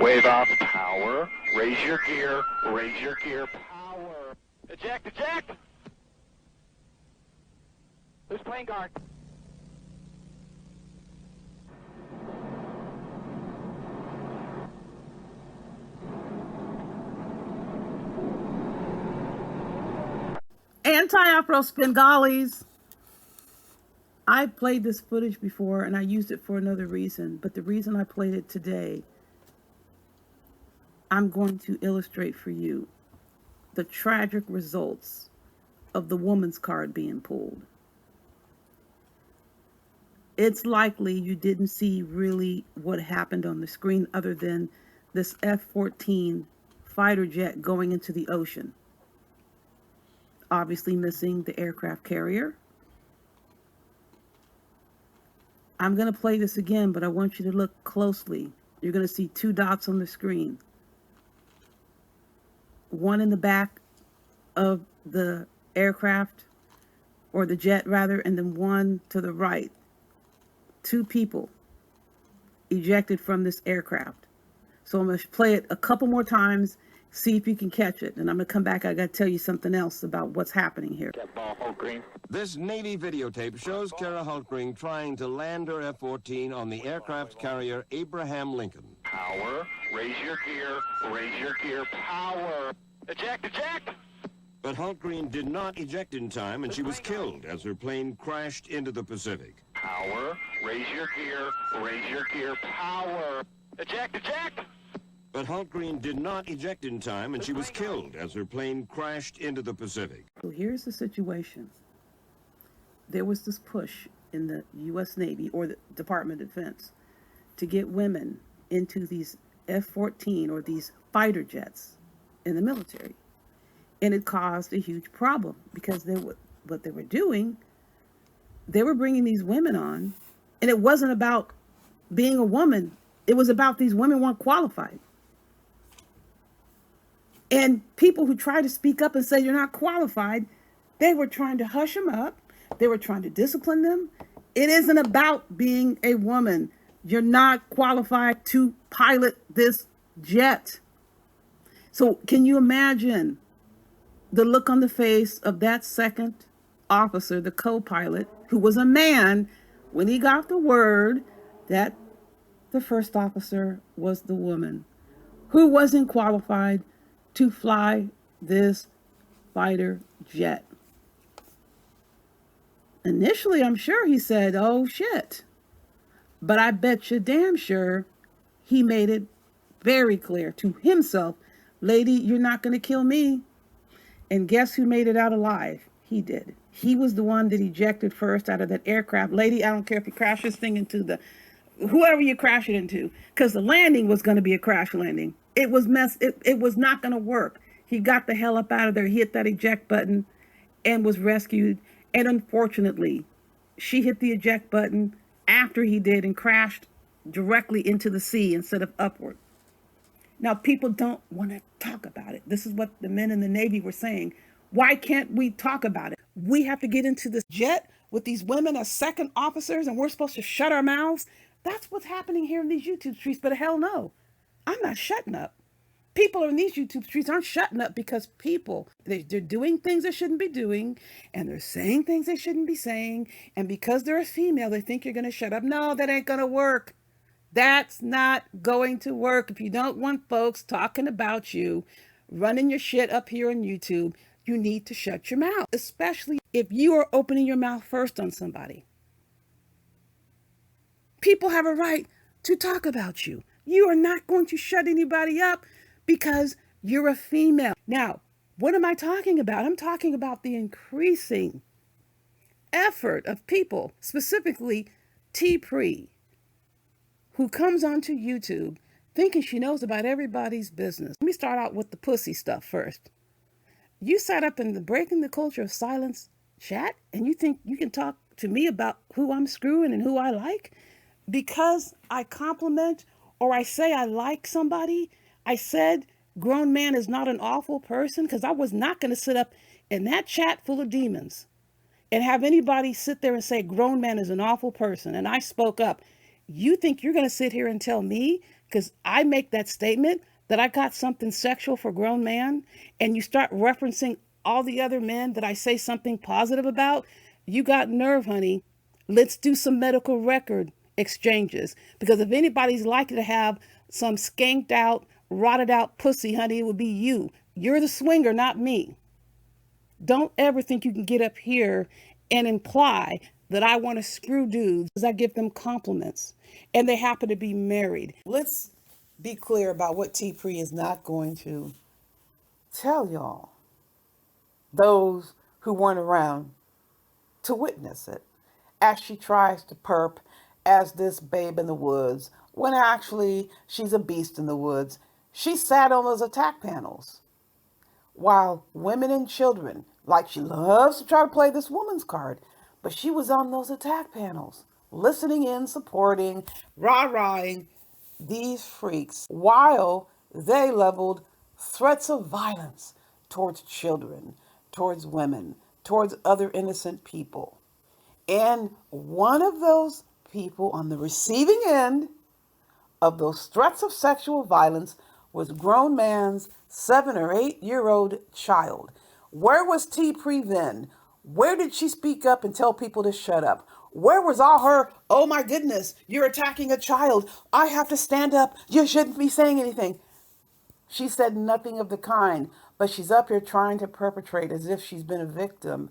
Wave off power. Raise your gear. Raise your gear. Power. Eject, eject! Who's playing guard? Anti-Afro Svengalis. I played this footage before and I used it for another reason, but the reason I played it today, I'm going to illustrate for you the tragic results of the woman's card being pulled. It's likely you didn't see really what happened on the screen other than this F-14 fighter jet going into the ocean. Obviously missing the aircraft carrier. I'm going to play this again, but I want you to look closely. You're going to see two dots on the screen. One in the back of the aircraft, or the jet rather, and then one to the right. Two people ejected from this aircraft. So I'm going to play it a couple more times, see if you can catch it. And I'm going to come back. I got to tell you something else about what's happening here. This Navy videotape shows Kara Hultgren trying to land her F-14 on the aircraft carrier Abraham Lincoln. Power. Raise your gear. Raise your gear. Power. Eject, eject! But Hultgren did not eject in time, and she was killed as her plane crashed into the Pacific. Power. Raise your gear. Raise your gear. Power. Eject, eject! But Hultgren did not eject in time, and she was killed as her plane crashed into the Pacific. So here's the situation. There was this push in the U.S. Navy or the Department of Defense to get women into these F-14 or these fighter jets in the military. And it caused a huge problem because what they were doing, they were bringing these women on, and it wasn't about being a woman. It was about these women weren't qualified. And people who tried to speak up and say you're not qualified, they were trying to hush them up. They were trying to discipline them. It isn't about being a woman. You're not qualified to pilot this jet. So can you imagine the look on the face of that second officer, the co-pilot, who was a man, when he got the word that the first officer was the woman who wasn't qualified to fly this fighter jet? Initially, I'm sure he said, oh shit. But I bet you damn sure he made it very clear to himself, lady, you're not going to kill me. And guess who made it out alive? He did. He was the one that ejected first out of that aircraft. Lady, I don't care if you crash this thing into whoever you crash it into, because the landing was going to be a crash landing. It was it was not going to work. He got the hell up out of there, hit that eject button, and was rescued. And unfortunately, she hit the eject button after he did and crashed directly into the sea instead of upward. Now, people don't want to talk about it. This is what the men in the Navy were saying. Why can't we talk about it? We have to get into this jet with these women as second officers and we're supposed to shut our mouths? That's what's happening here in these YouTube streets, but hell no. I'm not shutting up. People in these YouTube streets aren't shutting up because they're doing things they shouldn't be doing, and they're saying things they shouldn't be saying, and because they're a female, they think you're going to shut up. No, that ain't going to work. That's not going to work. If you don't want folks talking about you, running your shit up here on YouTube, you need to shut your mouth, especially if you are opening your mouth first on somebody. People have a right to talk about you. You are not going to shut anybody up because you're a female. Now, what am I talking about? I'm talking about the increasing effort of people, specifically T-Pre, who comes onto YouTube thinking she knows about everybody's business. Let me start out with the pussy stuff first. You sat up in the Breaking the Culture of Silence chat and you think you can talk to me about who I'm screwing and who I like? Because I compliment or I say I like somebody, I said grown man is not an awful person, because I was not going to sit up in that chat full of demons and have anybody sit there and say grown man is an awful person. And I spoke up. You think you're going to sit here and tell me, Because I make that statement that I got something sexual for a grown man, and you start referencing all the other men that I say something positive about, you got nerve, honey. Let's do some medical record exchanges. Because if anybody's likely to have some skanked out, rotted out pussy, honey, it would be you. You're the swinger, not me. Don't ever think you can get up here and imply that I want to screw dudes because I give them compliments and they happen to be married. Let's be clear about what T. Pre is not going to tell y'all, those who weren't around to witness it, as she tries to perp as this babe in the woods, when actually she's a beast in the woods. She sat on those attack panels while women and children, like she loves to try to play this woman's card, but she was on those attack panels, listening in, supporting, rah-rahing these freaks while they leveled threats of violence towards children, towards women, towards other innocent people. And one of those people on the receiving end of those threats of sexual violence was grown man's 7 or 8-year-old child. Where was T. Pre then? Where did she speak up and tell people to shut up? Where was all her, oh my goodness, you're attacking a child, I have to stand up, you shouldn't be saying anything? She said nothing of the kind, but she's up here trying to perpetrate as if she's been a victim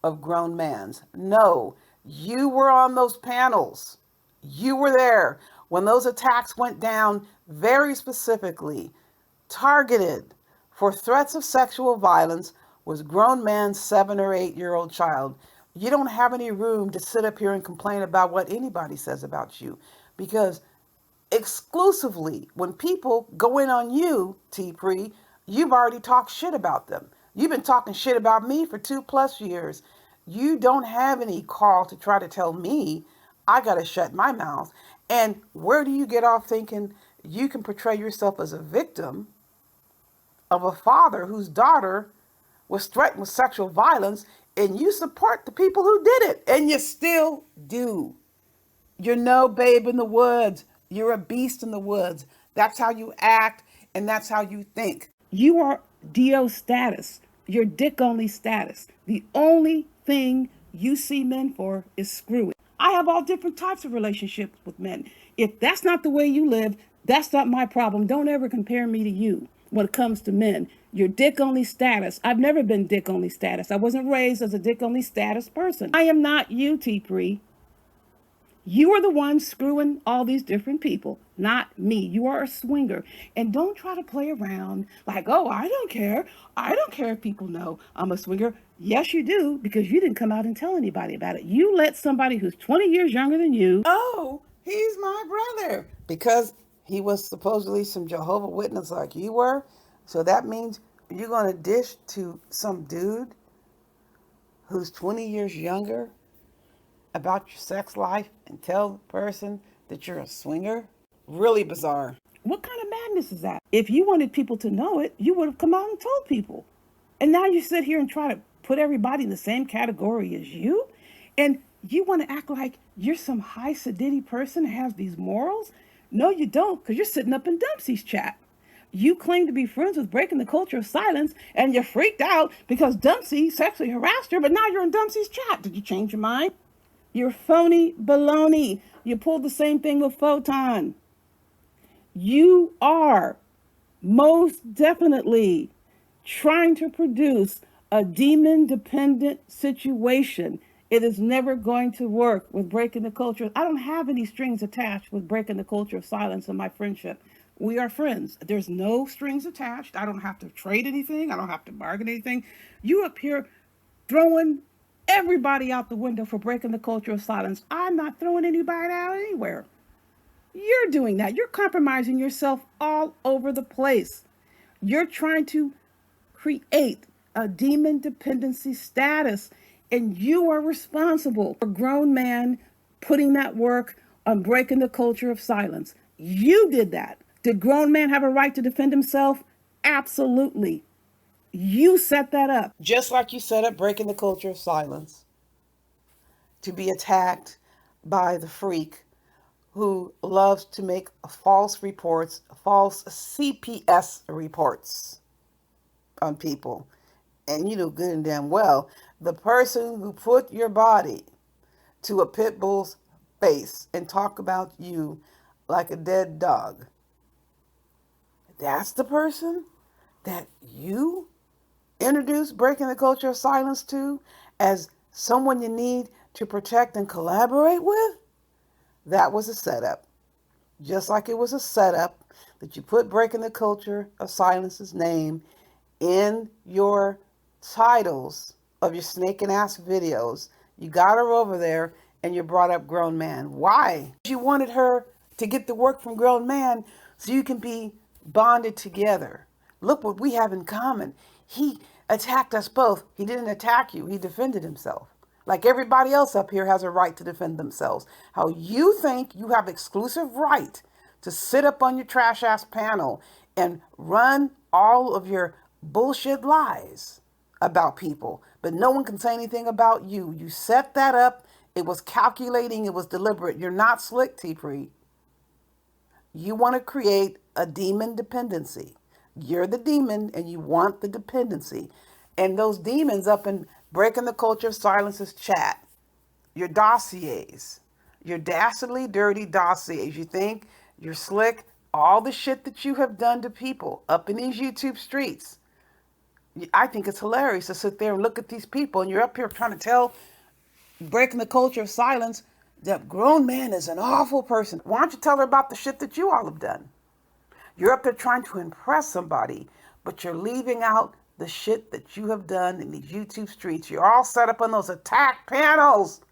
of grown man's. No, you were on those panels. You were there when those attacks went down, very specifically targeted for threats of sexual violence was grown man's 7 or 8-year-old child. You don't have any room to sit up here and complain about what anybody says about you, because exclusively when people go in on you, T. Pre, you've already talked shit about them. You've been talking shit about me for 2+ years. You don't have any call to try to tell me I got to shut my mouth. And where do you get off thinking you can portray yourself as a victim of a father whose daughter was threatened with sexual violence, and you support the people who did it, and you still do? You're no babe in the woods. You're a beast in the woods. That's how you act, and that's how you think. You are DO status. You're dick only status. The only thing you see men for is screwing. I have all different types of relationships with men. If that's not the way you live, that's not my problem. Don't ever compare me to you when it comes to men. You're dick only status. I've never been dick only status. I wasn't raised as a dick only status person. I am not you, T. Pre. You are the one screwing all these different people, not me. You are a swinger. And don't try to play around like, oh, I don't care. I don't care if people know I'm a swinger. Yes, you do, because you didn't come out and tell anybody about it. You let somebody who's 20 years younger than you, oh, he's my brother, because he was supposedly some Jehovah's Witness like you were. So that means you're going to dish to some dude who's 20 years younger about your sex life and tell the person that you're a swinger? Really bizarre. What kind of madness is that? If you wanted people to know it, you would have come out and told people. And now you sit here and try to put everybody in the same category as you? And you want to act like you're some high sedity person that has these morals? No, you don't, because you're sitting up in Dempsey's chat. You claim to be friends with Breaking the Culture of Silence, and you're freaked out because Dempsey sexually harassed her, but now you're in Dempsey's chat. Did you change your mind? You're phony baloney. You pulled the same thing with Photon. You are most definitely trying to produce a demon-dependent situation. It is never going to work with Breaking the Culture. I don't have any strings attached with Breaking the Culture of Silence in my friendship. We are friends. There's no strings attached. I don't have to trade anything. I don't have to bargain anything. You up here throwing everybody out the window for Breaking the Culture of Silence. I'm not throwing anybody out anywhere. You're doing that. You're compromising yourself all over the place. You're trying to create a demon dependency status, and you are responsible for grown man putting that work on Breaking the Culture of Silence. You did that. Did grown man have a right to defend himself? Absolutely. You set that up. Just like you set up Breaking the Culture of Silence to be attacked by the freak who loves to make false reports, false CPS reports on people. And you know good and damn well, the person who put your body to a pit bull's face and talk about you like a dead dog, that's the person that you introduce breaking the culture of silence to as someone you need to protect and collaborate with? That was a setup. Just like it was a setup that you put breaking the culture of silence's name in your titles of your snaking ass videos. You got her over there and you brought up grown man. Why? You wanted her to get the work from grown man so you can be bonded together. Look what we have in common. He attacked us both. He didn't attack you. He defended himself. Like everybody else up here has a right to defend themselves. How you think you have exclusive right to sit up on your trash ass panel and run all of your bullshit lies about people, but no one can say anything about you. You set that up. It was calculating. It was deliberate. You're not slick, T-Pre. You want to create a demon dependency. You're the demon and you want the dependency. And those demons up in breaking the culture of silence's chat, your dossiers, your dastardly, dirty dossiers. You think you're slick. All the shit that you have done to people up in these YouTube streets. I think it's hilarious to sit there and look at these people and you're up here trying to tell breaking the culture of silence that grown man is an awful person. Why don't you tell her about the shit that you all have done? You're up there trying to impress somebody, but you're leaving out the shit that you have done in these YouTube streets. You're all set up on those attack panels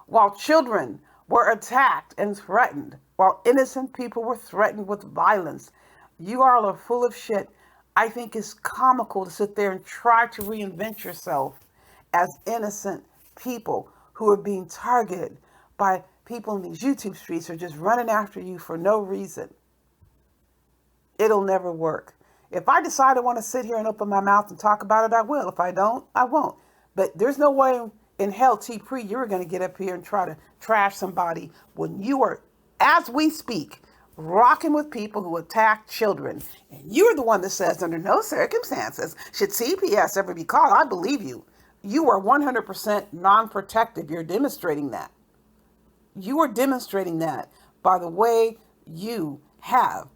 while children were attacked and threatened, while innocent people were threatened with violence. You all are full of shit. I think it's comical to sit there and try to reinvent yourself as innocent people who are being targeted by people in these YouTube streets who are just running after you for no reason. It'll never work. If I decide I want to sit here and open my mouth and talk about it, I will. If I don't, I won't. But there's no way in hell, T-Pre, you're going to get up here and try to trash somebody when you are, as we speak, rocking with people who attack children. And you're the one that says, under no circumstances should CPS ever be called. I believe you. You are 100% non-protective. You're demonstrating that. You are demonstrating that by the way you have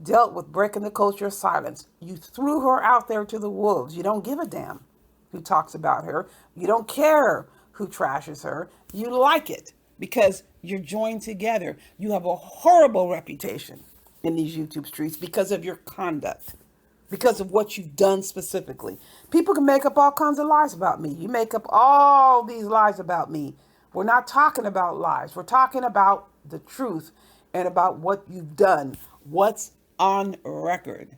dealt with breaking the culture of silence. You threw her out there to the wolves. You don't give a damn who talks about her. You don't care who trashes her. You like it because you're joined together. You have a horrible reputation in these YouTube streets because of your conduct, because of what you've done specifically. People can make up all kinds of lies about me. You make up all these lies about me. We're not talking about lies. We're talking about the truth and about what you've done, what's on record,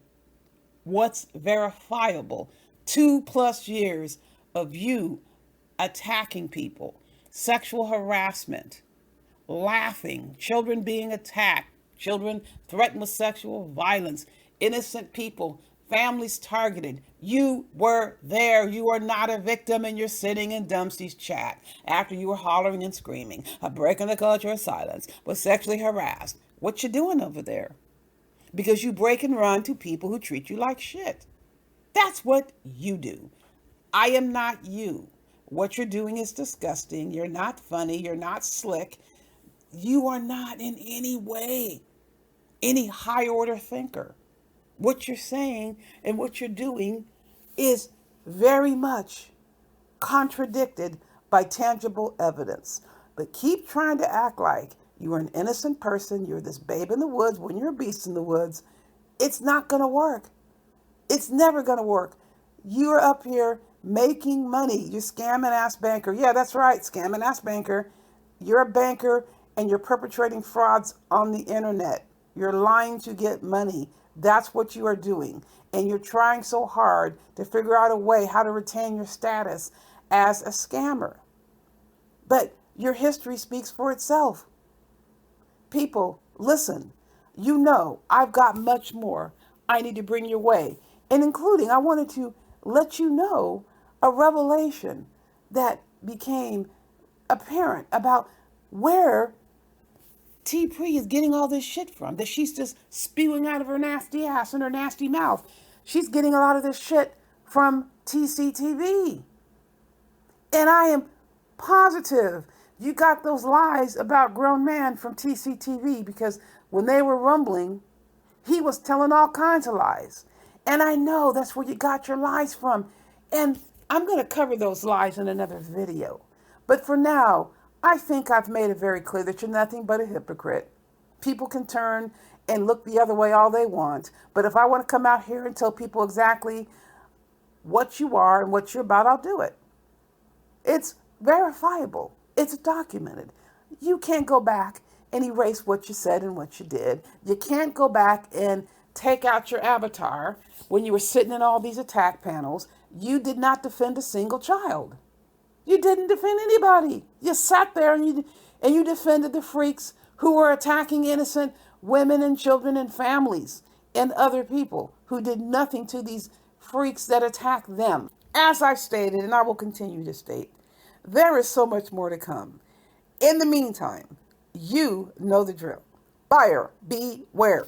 what's verifiable. 2+ years of you attacking people, sexual harassment, laughing, children being attacked, children threatened with sexual violence, innocent people, families targeted. You were there. You are not a victim, and you're sitting in Dumpsty's chat after you were hollering and screaming, breaking the culture of silence, was sexually harassed. What you doing over there? Because you break and run to people who treat you like shit. That's what you do. I am not you. What you're doing is disgusting. You're not funny. You're not slick. You are not in any way any high order thinker. What you're saying and what you're doing is very much contradicted by tangible evidence. But keep trying to act like you're an innocent person. You're this babe in the woods when you're a beast in the woods. It's not going to work. It's never going to work. You're up here making money. You're scamming ass banker. Yeah, that's right. Scamming ass banker. You're a banker and you're perpetrating frauds on the internet. You're lying to get money. That's what you are doing. And you're trying so hard to figure out a way how to retain your status as a scammer. But your history speaks for itself. People, listen. You know, I've got much more I need to bring your way. And including, I wanted to let you know a revelation that became apparent about where T. Pre is getting all this shit from, that she's just spewing out of her nasty ass and her nasty mouth. She's getting a lot of this shit from TCTV. And I am positive you got those lies about grown man from TCTV, because when they were rumbling, he was telling all kinds of lies. And I know that's where you got your lies from. And I'm going to cover those lies in another video. But for now, I think I've made it very clear that you're nothing but a hypocrite. People can turn and look the other way all they want. But if I want to come out here and tell people exactly what you are and what you're about, I'll do it. It's verifiable. It's documented. You can't go back and erase what you said and what you did. You can't go back and take out your avatar when you were sitting in all these attack panels. You did not defend a single child. You didn't defend anybody. You sat there and you defended the freaks who were attacking innocent women and children and families and other people who did nothing to these freaks that attacked them. As I stated, and I will continue to state, there is so much more to come. In the meantime, you know the drill. Buyer beware.